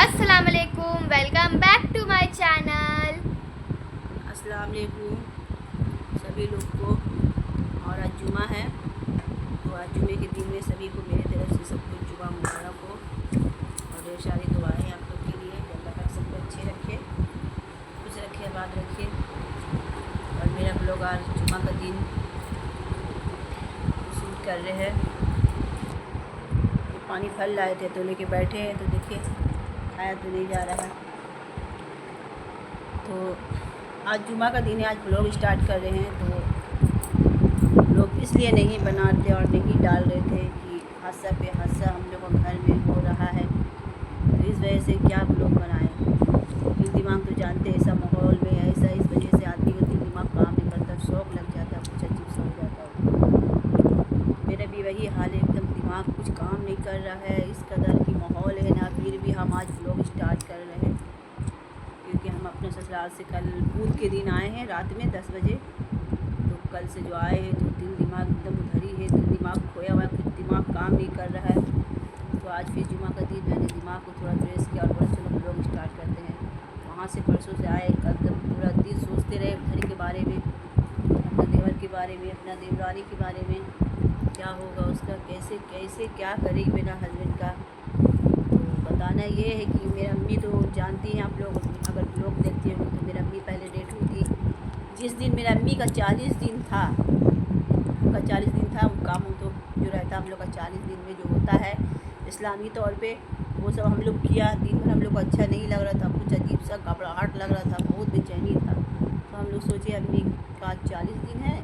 अस्सलाम वालेकुम, welcome back to my channel. अस्सलाम वालेकुम सभी लोग को। और आज जुमा है तो आज जुमे के दिन में सभी को मेरी तरफ से सबको जुमा मुबारक हो और ढेर सारी दुआएं आप लोग के लिए। अल्लाह पाक सबको अच्छे रखे, खुश रखे, आबाद रखे। और मेरा हम लोग आज जुमा का दिन शूट कर रहे हैं। पानी फल लाए थे तो लेके बैठे हैं तो देखिए खाया तो नहीं जा रहा है। तो आज जुमा का दिन है, आज ब्लॉग स्टार्ट कर रहे हैं। तो लोग इसलिए नहीं बनाते और नहीं डाल रहे थे कि हादसा पे हादसा हम लोग घर में हो रहा है, तो इस वजह से क्या ब्लॉग बनाएं। दिल दिमाग तो जानते हैं ऐसा माहौल में ऐसा, इस वजह से आदमी का दिल दिमाग काम नहीं करता, शौक लग जाता, कुछ अजीब सा हो जाता है। मेरा भी वही हाल है, एकदम दिमाग कुछ काम नहीं कर रहा है। इस कदर की माहौल है ना, फिर भी हम आज ब्लॉग स्टार्ट कर रहे हैं क्योंकि हम अपने ससुराल से कल ईद के दिन आए हैं रात में 10 बजे। तो कल से जो आए हैं तो दिल दिमाग एकदम उधर ही है, दिल दिमाग खोया हुआ है, कुछ दिमाग काम नहीं कर रहा है। तो आज फिर जुमा का दिन मैंने दिमाग को थोड़ा फ्रेश किया और बोला चलो ब्लॉग स्टार्ट करते हैं। वहाँ से परसों से आए, एकदम पूरा दिन सोचते रहे घर के बारे में, अपना देवर के बारे में, अपना देवरानी के बारे में, क्या होगा उसका, कैसे कैसे क्या करेगी मेरा हस्बैंड का। तो बताना ये है कि मेरा अम्मी तो जानती हैं आप लोग, अगर लोग देखते होंगे तो मेरा अम्मी पहले डेट हुई थी। जिस दिन मेरा अम्मी का 40 दिन था, उनका 40 दिन था, काम तो जो रहता हम लोग का 40 दिन में जो होता है इस्लामी तौर पे, वो सब हम लोग किया। दिन भर हम लोग को अच्छा नहीं लग रहा था, कुछ अजीब सा घबराहट लग रहा था, बहुत बेचैनी था। तो हम लोग सोचे अम्मी का 40 दिन है,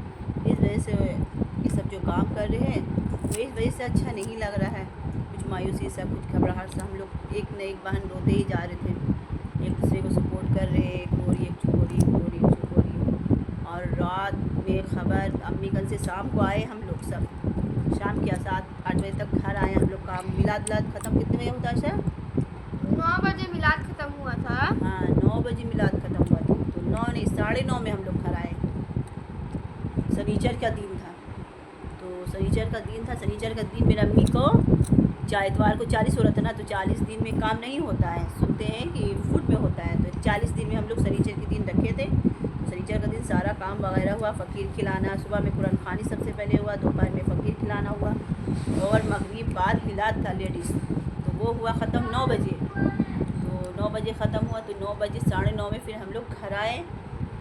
इस वजह से ये सब जो काम कर रहे हैं तो इस वजह से अच्छा नहीं लग रहा है, कुछ मायूसी सा, कुछ घबराहट सा। हम लोग एक न एक बहन रोते ही जा रहे थे, एक दूसरे को सपोर्ट कर रहे, एक और एक चुप हो रही, एक और एक चुप हो रही। और रात में खबर अम्मी कल से शाम को आए हम लोग सब, शाम के 7-8 बजे तक घर आए हम लोग। काम मिलाद ख़त्म कितने बजे होता है सर? 9 बजे मिलाद ख़त्म हुआ था। हाँ 9 बजे मिलाद ख़त्म हुआ था, तो 9 नहीं 9:30 में हम लोग घर आए। शनिचर का दिन था, तो शनिचर का दिन था। शनिचर का दिन मेरा अम्मी को इतवार को 40 हो रहा था ना, तो 40 दिन में काम नहीं होता है, सुनते हैं कि फुट में होता है। तो 40 दिन में हम लोग शनिचर के दिन रखे थे। तो शनिचर का दिन सारा काम वगैरह हुआ, फ़कीर खिलाना, सुबह में कुरान खानी सबसे पहले हुआ, दोपहर में फ़कीर खिलाना हुआ और मगरिब बाद मिलाद था लेडीज़, तो वो हुआ ख़त्म 9 बजे। तो 9 बजे ख़त्म हुआ, तो 9 बजे 9:30 में फिर हम लोग घर आए।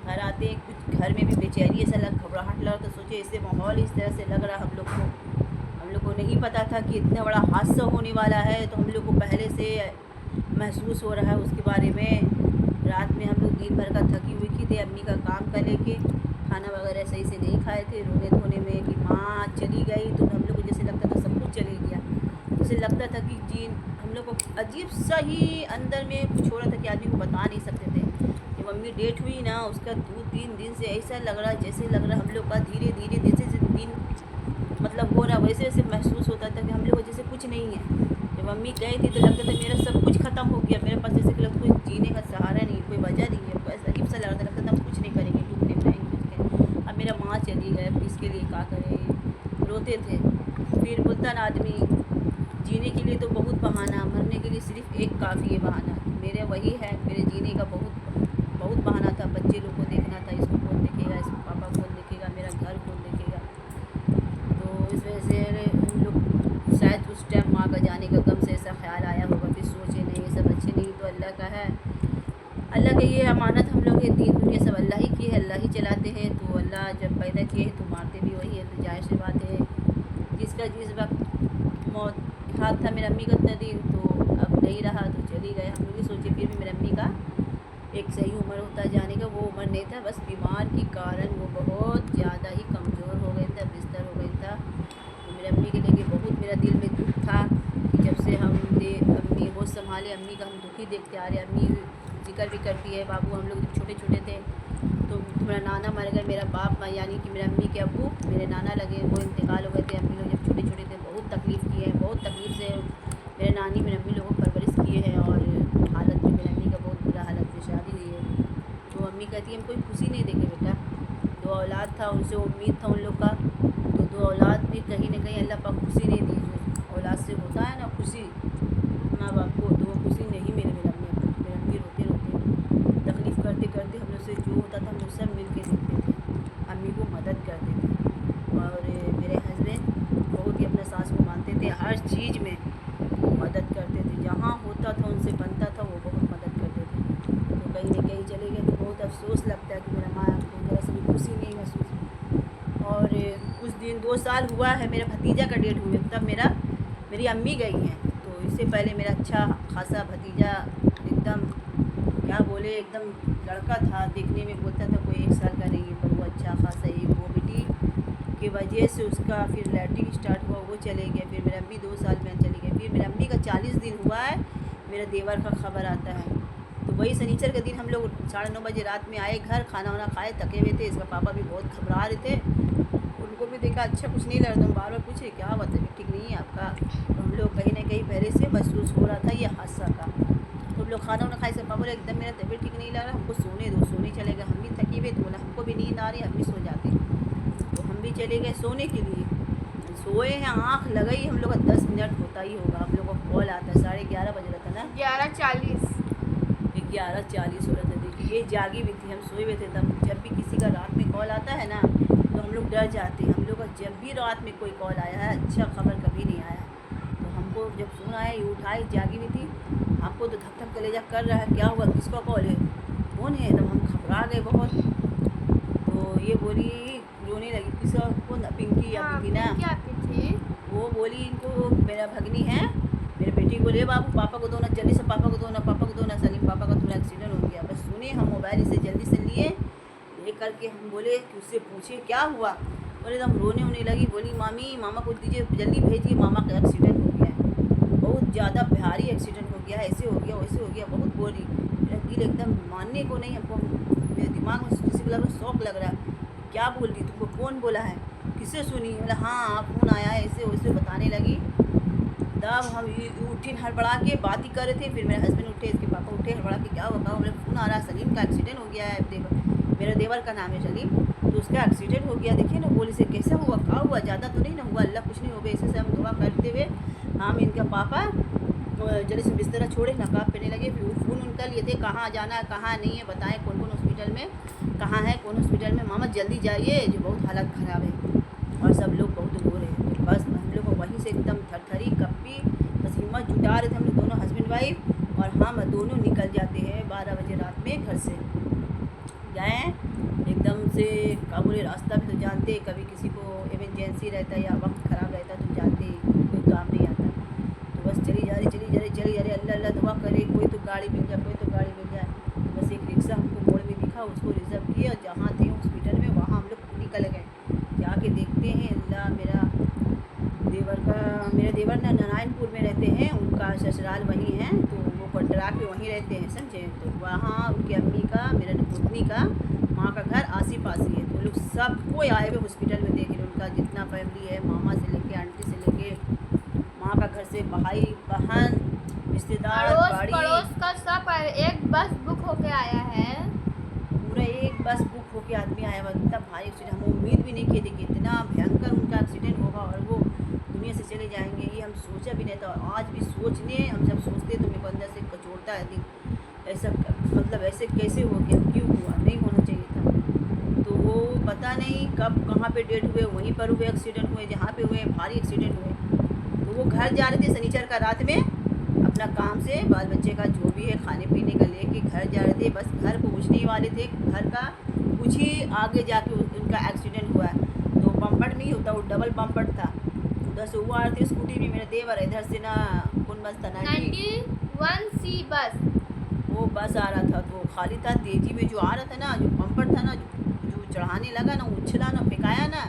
घर आते कुछ घर में भी बेचैनी ऐसा घबराहट लगा, तो सोचे ऐसे माहौल इस तरह से लग रहा हम लोग को नहीं पता था कि इतना बड़ा हादसा होने वाला है। तो हम लोग को पहले से महसूस हो रहा है उसके बारे में। रात में हम लोग दिन भर का थकी हुई थे अम्मी का काम का लेके, खाना वगैरह सही से नहीं खाए थे, रोने धोने में कि माँ चली गई। तो हम लोग को जैसे लगता था सब कुछ चले गया, जैसे लगता था कि जी हम लोग को अजीब सा ही अंदर में कुछ हो रहा था कि आदमी को बता नहीं सकते थे। जब मम्मी डेट हुई ना, उसका 2-3 दिन से ऐसा लग रहा, जैसे लग रहा हम लोग का धीरे धीरे जैसे दिन मतलब हो रहा, वैसे वैसे महसूस होता था कि हम लोग जैसे कुछ नहीं है। जब मम्मी गई थी तो लगता था मेरा सब कुछ ख़त्म हो गया, मेरे पास जैसे कि कोई जीने का सहारा नहीं, कोई वजह नहीं है, ऐसा अजीब सा लग रहा था, लगता था हम कुछ नहीं करेंगे, डूबने पाएंगे कुछ करें। अब मेरा माँ चली गई, अब इसके लिए क्या करें, रोते थे। फिर बोलता ना आदमी जीने के लिए तो बहुत बहाना, मरने के लिए सिर्फ एक काफ़ी है बहाना। मेरे वही है, मेरे जीने का बहुत बहुत बहाना था। बच्चे लोग को देखना था, इसको कौन देखेगा, इसको पापा कौन देखेगा, मेरा घर कौन देखेगा। तो इस वजह से हम लोग शायद उस टाइम माँ का जाने का गम से ऐसा ख्याल आया होगा, फिर सोचे नहीं ये सब अच्छे नहीं, तो अल्लाह का है, अल्लाह की ये अमानत हम लोग ये दीन दुनिया सब अल्लाह ही की है, अल्लाह ही चलाते हैं। तो अल्लाह जब पैदा किए हैं तो मारते भी वही है, तो जाहिर सी बात है जिसका जिस वक्त मौत हाथ था मेरा अम्मी का इतना दिन, तो अब नहीं रहा तो चली गए। हम लोग भी सोचे फिर भी मेरा अम्मी का एक सही उम्र होता जाने का, वो उम्र नहीं था, बस बीमार के कारण वो बहुत ज़्यादा ही कमज़ोर हो गया था, बिस्तर हो गया था। तो मेरे अम्मी के लेके बहुत मेरा दिल में दुख था कि जब से हम अम्मी होश संभाले, अम्मी का हम दुखी देखते आ रहे। अम्मी जिक्र भी करती है, बाबू हम लोग जब छोटे छोटे थे तो तुम्हारा नाना मर गए, मेरा बाप यानी कि मेरे अम्मी के अब्बू मेरे नाना लगे, वो इंतकाल हो गए थे। अम्मी लोग जब छोटे छोटे थे बहुत तकलीफ़ किए हैं, बहुत तकलीफ़ से मेरे नानी मेरे अम्मी लोगों को परवरिश किए हैं, और हालत में मेरे अम्मी का बहुत बुरा हालत में शादी हुई है। तो अम्मी कहती है हम कोई खुशी नहीं देखे बेटा, 2 औलाद था, उनसे उम्मीद था उन लोग का, तो 2 औलाद भी कहीं ना कहीं अल्लाह पाक खुशी नहीं दी। जो औलाद से होता है ना खुशी माँ बाप को, तो वो खुशी नहीं मिली मेरे 2 साल हुआ है मेरा भतीजा का डेट हुए, तब मेरी अम्मी गई हैं। तो इससे पहले मेरा अच्छा खासा भतीजा एकदम क्या बोले एकदम लड़का था, देखने में बोलता था कोई 1 साल का नहीं है, पर वो अच्छा खासा एक वोमिटिंग की वजह से उसका फिर लैट्रिन स्टार्ट हुआ, वो चले गए। फिर मेरा अम्मी 2 साल में चली गई। फिर मेरा अम्मी का 40 दिन हुआ है, मेरा देवर का खबर आता है। तो वही शनिचर के दिन हम लोग 9:30 बजे रात में आए घर, खाना वाना खाए, थके हुए थे। इसका पापा भी बहुत घबरा रहे थे, उनको भी देखा अच्छा कुछ नहीं लग रहा था। बार बार पूछे क्या हुआ, तबीयत ठीक नहीं है आपका? तो हम लोग कहीं ना कहीं पहले से महसूस हो रहा था ये हादसा का। तो हम लोग खाना वाना खाए, इसका पापा बोले एकदम मेरा तबीयत ठीक नहीं लग रहा, हमको सोने दो। सोने चले गए, हम भी थकी हुए, तो बोला हमको भी नींद आ रही है, हम भी सो जाते। तो हम भी चले गए सोने के लिए। सोए हैं, आँख लगाई, हम लोग का 10 मिनट होता ही होगा, हम लोग का कॉल आता है। 11:30 बज रहा था ना, 11:40। 11:40 हो रहा था। देखिए ये जागी भी थी, हम सोए हुए थे। तब जब भी किसी का रात में कॉल आता है ना, तो हम लोग डर जाते हैं। हम लोग का जब भी रात में कोई कॉल आया है, अच्छा खबर कभी नहीं आया। तो हमको जब फोन आया, ये उठाई, जागी भी थी, हमको तो धक धक कलेजा कर रहा है, क्या हुआ, किसका कॉल है, कौन है? तब हम घबरा गए बहुत। तो ये बोली, रोने लगी, किसका कौन? पिंकी आती थी ना, थी। वो बोली इनको मेरा भगनी है, मेरे बेटी बोले बाबू पापा को दो ना, जल्दी से पापा को दो ना, पापा को दो ना, सलीम पापा का थोड़ा एक्सीडेंट हो गया। बस सुने हम मोबाइल से जल्दी से लिए, ले करके हम बोले कि उससे पूछे क्या हुआ। बोले एकदम रोने होने लगी, बोली मामी मामा को दीजिए, जल्दी भेजिए, मामा का एक्सीडेंट हो गया है, बहुत ज़्यादा भारी एक्सीडेंट हो गया है, ऐसे हो गया वैसे हो गया, बहुत बोली। मेरा दिल एकदम मानने को नहीं, हमको मेरे दिमाग में किसी को लग रहा, शौक लग रहा है, क्या बोल रही, तुमको कौन बोला है, किससे सुनी? बोला हाँ फ़ोन आया है, ऐसे वैसे बताने लगी। तब हम उठी हड़बड़ा के बात ही कर रहे थे। फिर मेरे हस्बैंड उठे, इसके पापा उठे, हड़बड़ा के क्या हुआ? मेरा फ़ोन आ रहा है, सलीम का एक्सीडेंट हो गया है, मेरा देवर का नाम है सलीम, तो उसका एक्सीडेंट हो गया। देखिए ना, बोले से कैसे हुआ, क्या हुआ, ज़्यादा तो नहीं ना हुआ? अल्लाह कुछ नहीं हो गया। ऐसे से हम दुआ करते हुए हम इनका पापा जल्दी से बिस्तर छोड़े, नकाब पहने लगे। फिर फ़ोन उनका लिए थे, कहाँ जाना है कहाँ नहीं है, बताएं कौन कौन हॉस्पिटल में कहाँ है, कौन हॉस्पिटल में, मामा जल्दी जाइए, जो बहुत हालत ख़राब है। और सब लोग बहुत रो रहे हैं। तो बस हम लोग को वहीं से एकदम थरथरी कप्पी, बस हिम्मत जुटा रहे थे हम लोग दोनों हस्बैंड वाइफ, और हम दोनों निकल जाते हैं 12 बजे रात में घर से। जाएँ एकदम से क्या बोले, रास्ता भी तो जानते, कभी किसी को इमरजेंसी रहता है या वक्त ख़राब रहता है, तो जानते कोई काम नहीं आता। तो बस चली जा रही अल्लाह अल्लाह दुआ करे, कोई तो गाड़ी मिल जाए, कोई तो गाड़ी मिल जाए। बस एक रिक्शा हमको मोड़ में दिखा, उसको रिजर्व किया, जहाँ थे हॉस्पिटल में वहाँ हम लोग निकल गए। जाके देखते हैं, अल्लाह मेरे देवर ना नारायणपुर में रहते हैं, उनका ससुराल वहीं है, तो वो कटरा के वहीं रहते हैं, समझे। तो वहाँ उनकी अम्मी का, मेरे पुतनी का माँ का घर आसी पासी है। तो लोग सब कोई आए हुए हॉस्पिटल में देख रहे, उनका जितना फैमिली है, मामा से लेके आंटी से लेके माँ का घर से भाई बहन रिश्तेदार पड़ोस का सब एक बस बुक होके आया है, पूरा एक बस बुक होके आदमी आया हुआ। इतना भारी एक्सीडेंट हम उम्मीद भी नहीं किए थे कि इतना भयंकर उनका एक्सीडेंट होगा और वो दुनिया से चले जाएंगे, ये हम सोचा भी नहीं था। आज भी सोचने हम जब सोचते तो मेरे को अंदर से कचोटता है दिल, ऐसा मतलब ऐसे कैसे हो गया, क्यों हुआ, नहीं होना चाहिए था। तो वो पता नहीं कब कहाँ पे डेट हुए, वहीं पर हुए एक्सीडेंट हुए, जहाँ पे हुए भारी एक्सीडेंट हुए। तो वो घर जा रहे थे शनिचर का रात में, अपना काम से बाल बच्चे का जो भी है खाने पीने का लेके घर जा रहे थे। बस घर पहुँचने ही वाले थे, घर का कुछ ही आगे जाके उनका एक्सीडेंट हुआ है। तो बम्पर नहीं होता, वो डबल बम्पर था। उधर से वो आ रहे थे स्कूटी में, मेरा देवर इधर से ना कौन बस था, 91C बस, वो बस आ रहा था, तो खाली था, तेजी में जो आ रहा था ना, जो बम्पर था ना, जो चढ़ाने लगा ना, उछला ना, फेंकाया ना,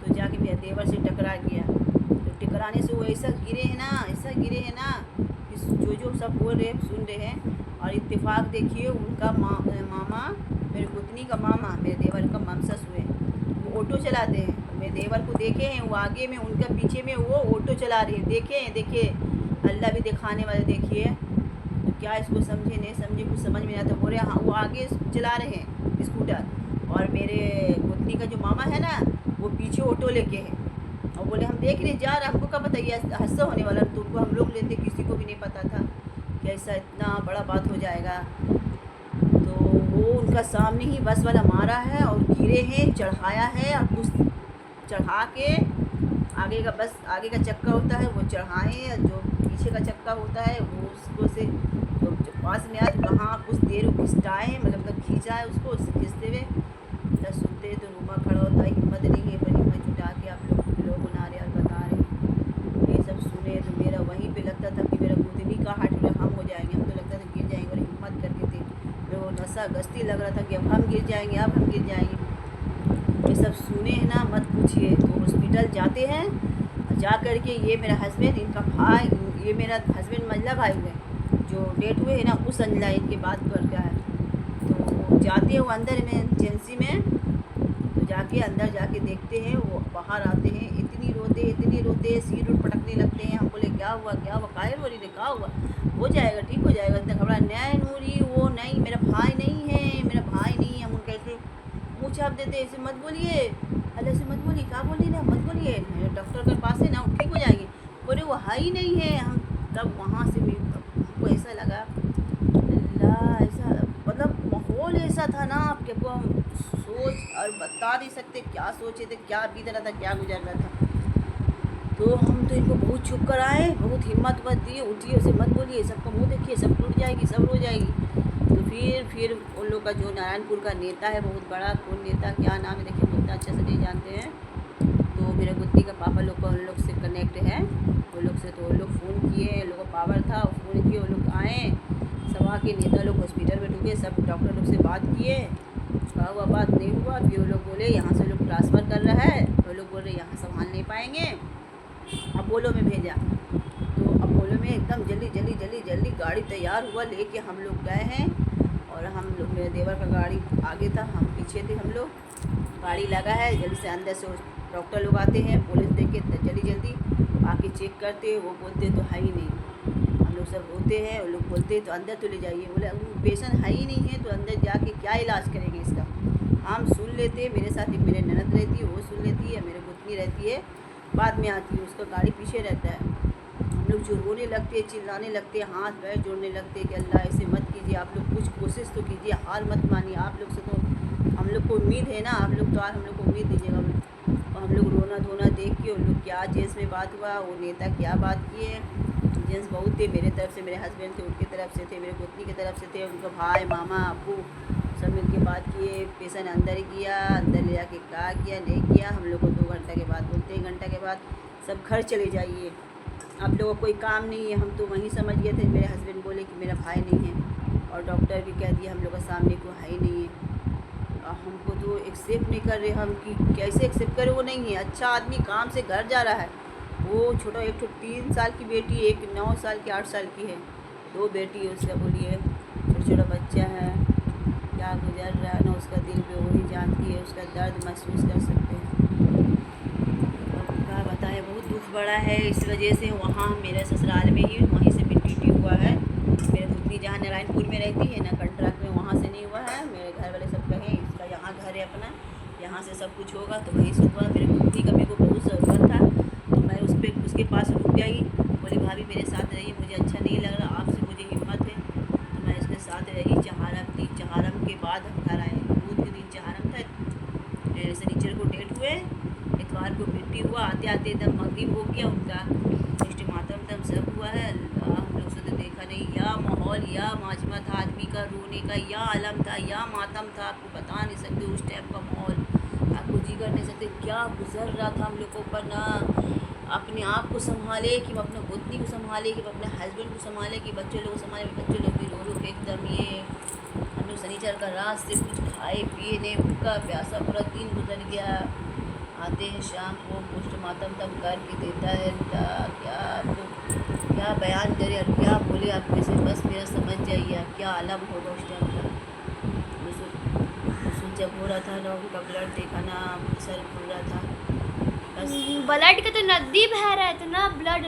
तो जाके मेरे देवर से टकरा गया। तो टकराने से वो ऐसा गिरे हैं ना, जो सब बोल रहे हैं सुन रहे हैं। और इत्तेफाक देखिए, उनका मामा, मेरे पुतनी का मामा, मेरे देवर का ममसस हुए, वो ऑटो चलाते हैं। मेरे देवर को देखे हैं, वो आगे में, उनका पीछे में वो ऑटो चला रही है, देखिए अल्लाह भी दिखाने वाले। देखिए तो क्या इसको समझे नहीं समझे, कुछ समझ में नहीं आता। बोले हाँ, वो आगे चला रहे हैं स्कूटर, और मेरे पुतनी का जो मामा है ना, वो पीछे ऑटो लेके है, और बोले हम देख रहे जा रहे, हमको क्या पता ये हादसा होने वाला, तो उनको हम लोग लेते, किसी को भी नहीं पता था कि ऐसा इतना बड़ा बात हो जाएगा। तो वो उनका सामने ही बस वाला मारा है और गिरे हैं, चढ़ाया है, और कुछ चढ़ा के आगे का बस आगे का चक्का होता है वो चढ़ाए, जो पीछे का चक्का होता है वो उसको से जो पास में आए, वहाँ कुछ देर खिंचाए, मतलब खींचा है उसको, उससे खींचते हुए सुनते तो रूमा खड़ा होता है, हिम्मत नहीं है, पर हिम्मत जुटा के आप लोग सा गश्ती लग रहा था कि अब हम गिर जाएंगे, अब हम गिर जाएंगे। ये सब सुने हैं ना, मत पूछिए। तो हॉस्पिटल जाते हैं, जा कर के ये मेरा हस्बैंड, इनका भाई, ये मेरा हस्बैंड मंझला भाई हुए जो डेट हुए है ना, उस अंजला इनके बात कर क्या है। तो जाते हैं वो अंदर में एजेंसी में, तो जाके अंदर जाके देखते हैं, वो बाहर आते हैं, इतनी रोते, सिर उठ पटकने लगते हैं। हम बोले क्या हुआ, कायर बोली ने क्या हुआ, हो जाएगा, ठीक हो जाएगा। इतना घबरा, नहीं नूरी वो नहीं, मेरा भाई नहीं है। हम उनका ऐसे मुँह छाप देते, ऐसे मत बोलिए, अल्लाह से मत बोलिए, क्या बोलिए ना, मत बोलिए, मेरे डॉक्टर के पास है ना, वो ठीक हो जाएंगे। बोले वो है ही नहीं है। हम तब वहाँ से हमको ऐसा लगा, अल्लाह, ऐसा मतलब माहौल ऐसा था ना, आपको हम सोच और बता नहीं सकते क्या सोचे थे, क्या बीत रहा था, क्या गुजर रहा था। तो हम तो इनको बहुत चुप कराए, बहुत हिम्मत मत दिए, उठिए, उसे मत बोलिए, सबको मुँह देखिए, सब टूट जाएगी, सब रो जाएगी। तो फिर उन लोग का जो नारायणपुर का नेता है बहुत बड़ा, कौन नेता क्या नाम है देखिए, हम उतना अच्छे से नहीं जानते हैं। तो मेरे बुद्धि का पापा लोग का उन लोग से कनेक्ट है, वो लोग से, तो वो लोग फ़ोन किए, लोगों को पावर था, फ़ोन किए, वो लोग आए, सभा के नेता लोग हॉस्पिटल में ढुके, सब डॉक्टर लोग से बात किए, कहा हुआ बात नहीं हुआ। फिर वो लोग बोले यहाँ से लोग ट्रांसफ़र कर रहा है, वो लोग बोल रहे यहाँ संभाल नहीं पाएंगे, अपोलो में भेजा। तो अपोलो में एकदम जल्दी गाड़ी तैयार हुआ, लेके हम लोग गए हैं। और हम लोग, मेरे देवर का गाड़ी आगे था, हम पीछे थे, हम लोग गाड़ी लगा है, जल्दी से अंदर से डॉक्टर लोग आते हैं, पुलिस देख के जल्दी आके चेक करते, वो बोलते तो है ही नहीं। हम लोग सब रोते हैं, वो लोग बोलते तो अंदर तो ले जाइए, बोले पेशेंट है ही नहीं है तो अंदर जाके क्या इलाज करेंगे इसका। हम सुन लेते, मेरे साथ एक मेरे ननद रहती है, वो सुन लेती है, मेरे गुतनी रहती है, बाद में आती है, उसका गाड़ी पीछे रहता है। हम लोग जो रोने लगते हैं, चिल्लाने लगते हैं, हाथ पैर जोड़ने लगते हैं कि अल्लाह ऐसे मत कीजिए, आप लोग कुछ कोशिश तो कीजिए, हार मत मानिए, आप लोग से तो हम लोग को उम्मीद है ना, आप लोग तो हम लोग को उम्मीद दीजिएगा। और हम लोग रोना धोना देख के, उन लोग क्या जेंट्स में बात हुआ, वो नेता क्या बात किए, जेंट्स बहुत थे, मेरे तरफ से मेरे हस्बैंड थे, उनकी तरफ से थे, मेरे पुतनी की तरफ से थे, उनका भाई, मामा, अब्बू सब मिल के बात किए। पेशेंट अंदर गया, अंदर ले जाके क्या किया नहीं किया, हम लोग को 2 घंटा के बाद बोलते, 1 घंटा के बाद सब घर चले जाइए, आप लोगों को कोई काम नहीं है। हम तो वहीं समझ गए थे, मेरे हस्बैंड बोले कि मेरा भाई नहीं है, और डॉक्टर भी कह दिया हम लोग के सामने को है ही नहीं है। हमको तो एक्सेप्ट नहीं कर रहे, हम कि कैसे एक्सेप्ट करें, वो नहीं है, अच्छा आदमी काम से घर जा रहा है, वो छोटा, एक 3 साल की बेटी, एक 9 साल की, 8 साल की है, 2 बेटी है उसका, बोलिए छोटा बच्चा है, क्या गुजर रहा है ना उसका दिल पे, वही जानती है, उसका दर्द महसूस कर सकते हैं। क्या बताएं, बहुत दुख बड़ा है इस वजह से। वहाँ मेरे ससुराल में ही, वहीं से ड्यूटी हुआ है, मेरे पुतनी जहाँ नारायणपुर में रहती है ना, कंट्रैक्ट में, वहाँ से नहीं हुआ है। मेरे घर वाले सब कहें इसका यहाँ घर है अपना, यहाँ से सब कुछ होगा, तो वहीं से हुआ। मेरे पुतनी का मेरे को बहुत ज़रूरत था, तो मैं उसके पास रुक गई, बोली भाभी मेरे साथ रहिए, मुझे अच्छा नहीं लग रहा, आपसे मुझे हिम्मत है, तो मैं उसके साथ रही। चहारम के बाद हम घर आए, दूध के दिन चहारम था, शनिचर को डेट हुए, इतवार को पिट्टी हुआ, आते आते एकदम मगरिब हो गया, उनका पोस्टमार्टम तम सब हुआ है। हम लोग से तो देखा नहीं, या माहौल, या माजमा था आदमी का रोने का, या आलम था, या मातम था, आपको बता नहीं सकते उस टाइप का माहौल, आपको जी कर नहीं सकते क्या गुजर रहा था हम लोग को ऊपर ना। अपने आप को संभाले कि अपने पुतनी को संभाले, कि अपने हस्बैंड को संभाले, कि बच्चों लोग को संभाले, बच्चों लोग भी रो रो के एकदम ये। हम लोग शनिचर का रात से कुछ खाए पिए नहीं, भूखा प्यासा पूरा दिन गुजर गया। आते हैं शाम को, पोस्टमार्टम तब करके देता है, क्या आपको क्या बयान करे और क्या बोले आप कैसे, बस मेरा समझ जाइए आप क्या आलम होगा उस टाइम का। जब हो रहा था ना, उनका ब्लड देखा ना, सर खुल रहा था, बस ब्लड का तो नदी बह रहा है, इतना ब्लड,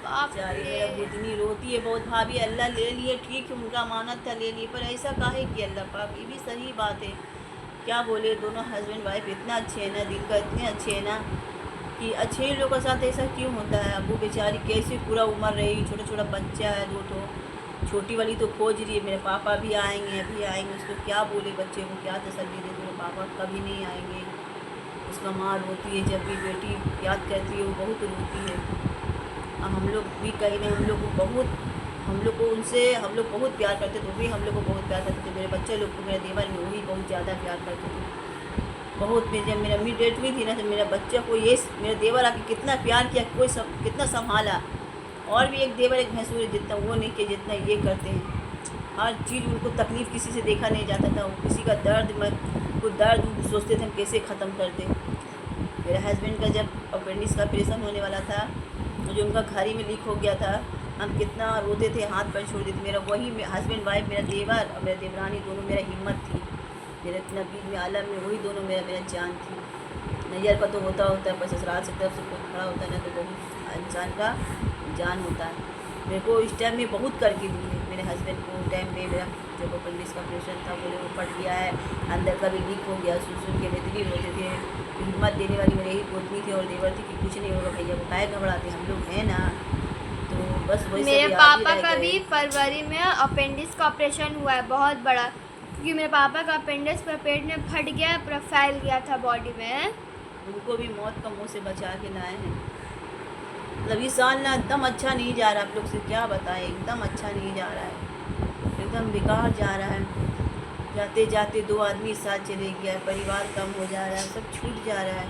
बाप रे। मेरा बुतनी रोती है बहुत, भाभी अल्लाह ले लिए, ठीक है उनका मानत था ले लिए, पर ऐसा काहे कि अल्लाह पाक, ये भी सही बात है, क्या बोले। दोनों हस्बैंड वाइफ इतना अच्छे हैं ना, दिल का इतने अच्छे हैं ना, कि अच्छे लोगों के साथ ऐसा क्यों होता है। अब वो बेचारी कैसे पूरा उम्र रही, छोटा बच्चा है, 2 छोटी वाली तो खोज रही है, मेरे पापा भी आएंगे, अभी आएंगे, उसको क्या बोले, बच्चे को क्या तसल्ली दे, मेरे पापा कभी नहीं आएंगे। उसका माँ रोती है, जब भी बेटी याद करती है वो बहुत रोती है। अब हम लोग भी कहीं नहीं, हम लोग बहुत प्यार करते थे, वो भी हम लोग को बहुत प्यार करते थे। मेरे बच्चे लोग को, मेरे देवर में वही बहुत ज़्यादा प्यार करते थे बहुत। जब मेरा अम्मी डेट हुई थी ना, तो मेरा बच्चा को ये मेरे देवर आके कितना प्यार किया, कोई कितना संभाला। और भी एक देवर एक भैंसुर जितना वो नहीं किया जितना ये करते हैं। हर चीज़ उनको तकलीफ़ किसी से देखा नहीं जाता था, वो किसी का दर्द को दर्द सोचते थे हम कैसे ख़त्म कर दें। मेरे हस्बैंड का जब अपेंडिक्स का ऑपरेशन होने वाला था, जो उनका घर ही में लीक हो गया था, हम कितना रोते थे, हाथ पैर छोड़ देते। मेरा वही हस्बैंड वाइफ, मेरा देवर और मेरा देवरानी दोनों मेरा हिम्मत थी, मेरे नबी में आलम में वही दोनों मेरा जान थी। नैयर का तो होता है, पर ससुराल से तरफ से कोई खड़ा होता है ना तो बहुत इंसान का जान होता है। मेरे को इस टाइम में बहुत करके दी है मेरे हस्बैंड को। टाइम में मेरा जब अपेंडिक्स का ऑपरेशन था, बोले वो फट गया है, अंदर का भी लीक हो गया, सुन के बेहतरी होते थे। हिम्मत देने वाली मेरी ही पोतनी थी और देवर थी कि कुछ नहीं होगा भैया, वो काहे घबराते, हम लोग हैं ना। तो बस वही मेरे पापा का भी फरवरी में अपेंडिक्स का ऑपरेशन हुआ है बहुत बड़ा, क्योंकि मेरे पापा का अपेंडिक्स पूरा पेट में फट गया, पूरा फैल गया था बॉडी में। उनको भी मौत का मुँह से बचा के लाए हैं। मतलब इस साल ना एकदम अच्छा नहीं जा रहा, आप लोग से क्या बताएं, एकदम अच्छा नहीं जा रहा है, एकदम बेकार जा रहा है। जाते जाते 2 आदमी साथ चले गया है, परिवार कम हो जा रहा है, सब छूट जा रहा है।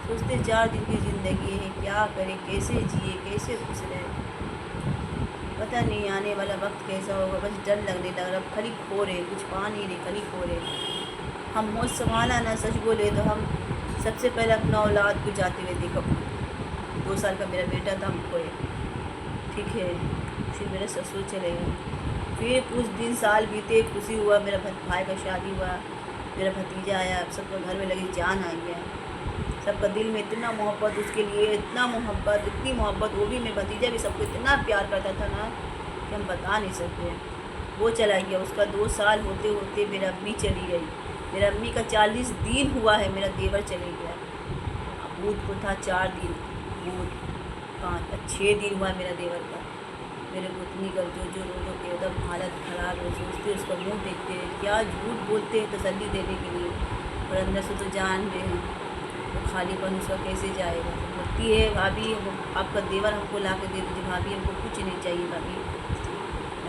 सोचते 4 दिन की ज़िंदगी है, क्या करें, कैसे जिए, कैसे खुश रहें, पता नहीं आने वाला वक्त कैसा होगा। बस डर लगने लग रहा, खाली खो रहे, कुछ पा नहीं रहे, खाली खो रहे। हम होश संभाला ना, सच बोले तो हम सबसे पहले अपना औलाद को जाते हुए देखा। 2 साल का मेरा बेटा था, हम खोए, ठीक है। फिर मेरे ससुर चले गए, फिर कुछ दिन साल बीते, खुशी हुआ, मेरा भाई का शादी हुआ, मेरा भतीजा आया, सबका घर में लगी जान आई है, सबका दिल में इतना मोहब्बत उसके लिए, इतना मोहब्बत, इतनी मोहब्बत। वो भी मेरा भतीजा भी सबको इतना प्यार करता था ना कि हम बता नहीं सकते। वो चला गया, उसका 2 साल होते होते मेरा अम्मी चली गई। मेरा अम्मी का 40 दिन हुआ है, मेरा देवर चले गया। बूध को था 4 दिन, बूध 6 दिन हुआ मेरा देवर का। मेरे पुतनी का जो रो के एकदम हालत ख़राब है, सोचते उसका मुंह देखते हैं, क्या झूठ बोलते हैं तसल्ली देने के लिए, और अंदर से तो जान रहे हैं तो खालीपन उसका कैसे जाएगा। बोलती है भाभी आपका देवर हमको ला के दे दीजिए, भाभी हमको कुछ नहीं चाहिए, भाभी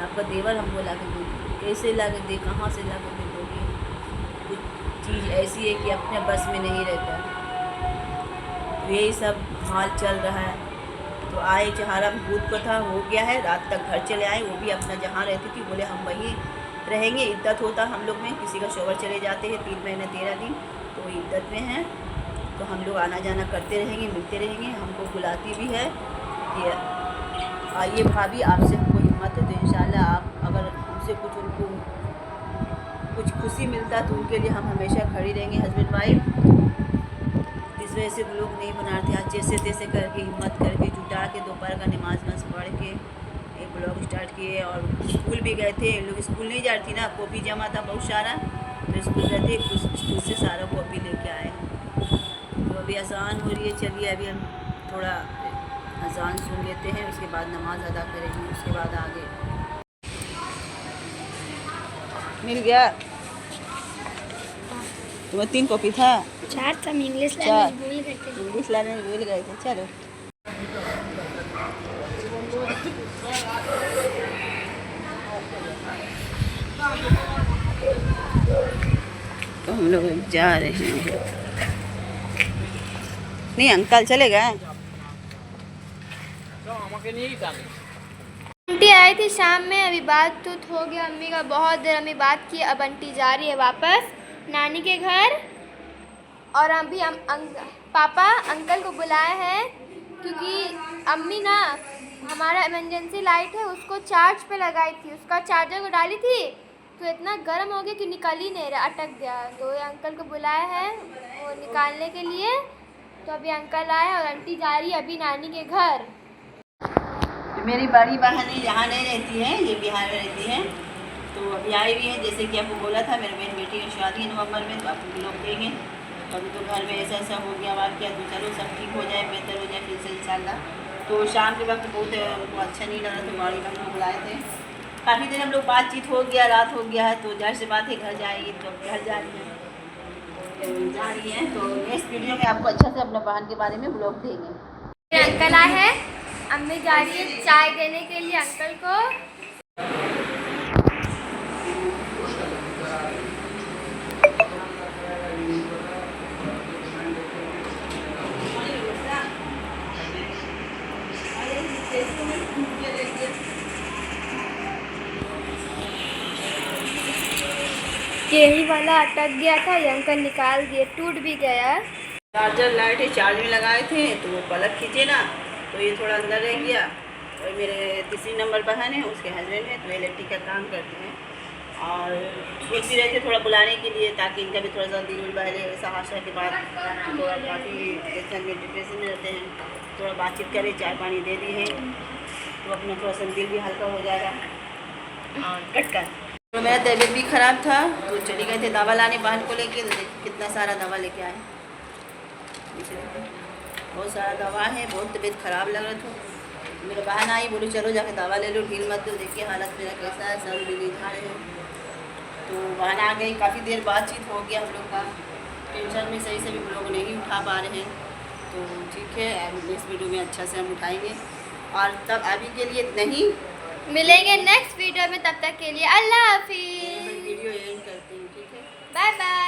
आपका देवर हमको ला के दे दीजिए। कैसे ला के दे, कहाँ से ला के दे दोगे, कुछ चीज़ ऐसी है कि अपने बस में नहीं रहता। तो यही सब हाल चल रहा है। तो आए जहाँ भूत को था, हो गया है, रात तक घर चले आए। वो भी अपना जहाँ रहती थी, बोले हम वहीं रहेंगे, इद्दत होता हम लोग में, किसी का शोहर चले जाते हैं 3 महीने 13 दिन, तो वो इद्दत में हैं, तो हम लोग आना जाना करते रहेंगे, मिलते रहेंगे। हमको बुलाती भी है कि आइए भाभी, आपसे हमको हिम्मत है तो इंशाल्लाह आप अगर हमसे कुछ उनको कुछ खुशी मिलता तो उनके लिए हम हमेशा खड़ी रहेंगे, हस्बैंड वाइफ। इस वजह से लोग नहीं बनाते, आज जैसे तैसे करके हिम्मत करके जुटा के दोपहर का नमाज पढ़ के एक ब्लॉग स्टार्ट किए। और स्कूल भी गए थे, लोग स्कूल नहीं जा रही थी ना, कॉपी जमा था बहुत सारा, तो स्कूल गए थे, स्कूल से सारा कॉपी लेके आए। तो अभी अजान हो रही है, चलिए अभी हम थोड़ा अजान सुन लेते हैं, उसके बाद नमाज अदा करेंगे, उसके बाद आगे। मिल गया तुम्हें 3 कॉपी था, 4 था, इंग्लिश चार। भूल गए थे। इंग्लिश लाने में भूल गए थे, चलो। तो हम लोग जा रहे हैं, नहीं अंकल चले गए। आंटी आई थी शाम में, अभी बात हो गया अम्मी का, बहुत देर अम्मी बात की। अब आंटी जा रही है वापस नानी के घर, और अभी पापा अंकल को बुलाए हैं, क्योंकि अम्मी ना हमारा इमरजेंसी लाइट है उसको चार्ज पे लगाई थी, उसका चार्जर को डाली थी तो इतना गर्म हो गया कि निकल ही नहीं रहा, अटक गया। तो ये अंकल को बुलाया है वो निकालने के लिए, तो अभी अंकल आए और आंटी जा रही है अभी नानी के घर। मेरी बड़ी बहन यहाँ नहीं रहती है, ये बिहार में रहती है, तो अभी आई हुई है। जैसे कि आपको बोला था मेरे बहन बेटी की शादी है नवंबर में, तो आपको लोग देंगे। तो अभी तो घर में ऐसा हो गया वाक़या, तो चलो सब ठीक हो जाए, बेहतर हो जाए फिर से इंशाल्लाह। तो शाम के वक्त बहुत उनको अच्छा नहीं लगा, तो बड़ी बहन को बुलाए थे। काफ़ी देर हम लोग बातचीत हो गया, रात हो गया है, तो जाहिर सी बात है घर जाएगी, तो घर जा रही है। तो नेक्स्ट वीडियो में आपको अच्छा से अपने बहन के बारे में ब्लॉग देंगे। अंकल आए हैं, अम्मी जा रही है चाय देने के लिए अंकल को। यही वाला अटक गया था, ये अंकल निकाल दिए, टूट भी गया। चार्जर लाइट चार्ज में लगाए थे तो वो पलक खींचे ना तो ये थोड़ा अंदर रह गया। और मेरे तीसरी नंबर बहन है, उसके हस्बैंड है तो इलेक्ट्रिक का काम करते हैं और सोच भी रहे थे थोड़ा बुलाने के लिए ताकि इनका भी थोड़ा सा दिल बहले। सहाशा के बाद थोड़ा काफ़ी टेंशन में डिप्रेशन में रहते हैं, थोड़ा बातचीत करें, चाय पानी दे दी है तो अपना थोड़ा सा दिल भी हल्का हो जाएगा। और कटकर तो मेरा तबीयत भी ख़राब था तो चली गए थे दवा लाने बहन को लेके, तो कितना सारा दवा लेके आए। बहुत सारा दवा है, बहुत तबीयत ख़राब लग रहा था। मेरी बहन आई, बोली चलो जाके दवा ले लो, ढील मत दो, देखिए हालत मेरा कैसा है, सर भी झाड़े हैं। तो बहन आ गई, काफ़ी देर बातचीत हो गया हम लोग का। टेंशन में सही से भी लोग नहीं उठा पा रहे हैं तो ठीक है, नेक्स्ट वीडियो में अच्छा से हम उठाएंगे। और तब अभी के लिए नहीं, मिलेंगे नेक्स्ट वीडियो में, तब तक के लिए अल्लाह हाफिज़। वीडियो एंड करते हैं, ठीक है, बाय बाय।